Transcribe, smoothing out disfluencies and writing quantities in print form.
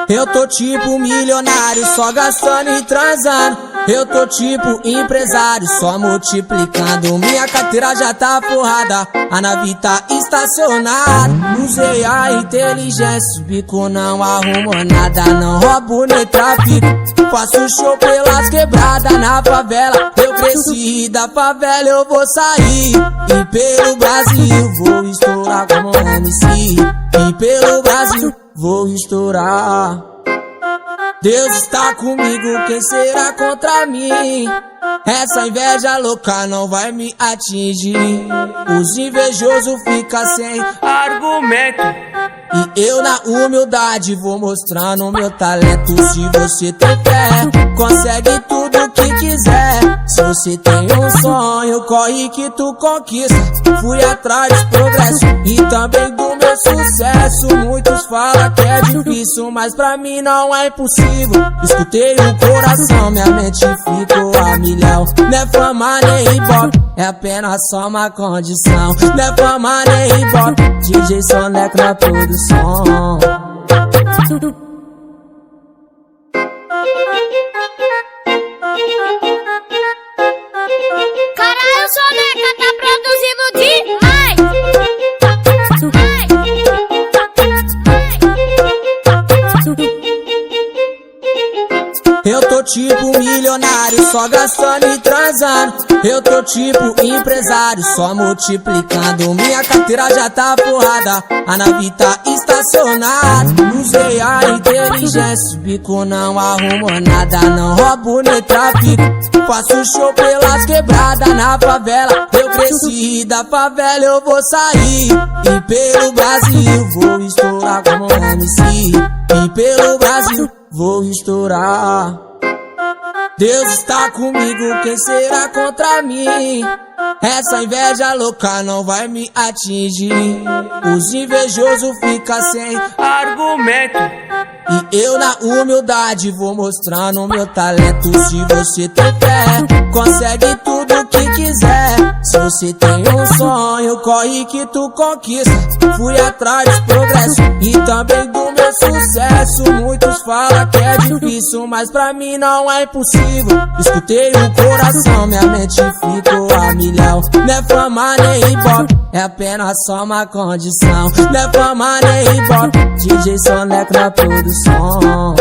Eu tô tipo milionário, só gastando e transando. Eu tô tipo empresário, só multiplicando. Minha carteira já tá forrada, a nave tá estacionada. Usei a inteligência, o bico não arrumou nada. Não roubo nem trafico, faço show pelas quebradas. Na favela eu cresci, da favela eu vou sair. E pelo Brasil vou estourar como MC. E pelo Brasil vou estourar. Deus está comigo, quem será contra mim? Essa inveja louca não vai me atingir. Os invejosos ficam sem argumento. E eu na humildade vou mostrando meu talento. Se você tem fé, consegue tudo que quiser. Se você tem um sonho, corre que tu conquista. Fui atrás de progresso e também do meu sucesso. Muitos falam que é difícil, mas pra mim não é impossível. Escutei o coração, minha mente ficou a milhão. Não é fama nem ibope, é apenas só uma condição. Não é fama nem ibope, DJ Soneco na produção. Caralho, Soneca tá produzindo demais. Eu tô tipo milionário, só gastando e transando. Eu tô tipo empresário, só multiplicando. Minha carteira já tá forrada, a nave tá estacionada. Usei a inteligência, o bico não arrumou nada. Não roubo nem trafico, faço show pelas quebradas. Na favela eu cresci, da favela eu vou sair. E pelo Brasil vou estourar como MC. E pelo Brasil vou estourar. Deus está comigo, quem será contra mim? Essa inveja louca não vai me atingir. Os invejosos ficam sem argumento. E eu na humildade vou mostrando meu talento. Se você tem fé, consegue tudo que quiser. Se você tem um sonho, corre que tu conquista. Fui atrás de progresso e também do meu sucesso. Muitos falam que é difícil, mas pra mim não é impossível. Escutei o coração, minha mente ficou a milhão. Não é fama nem ibope, é apenas só uma condição. Não é fama nem ibope, DJ Soneco na produção.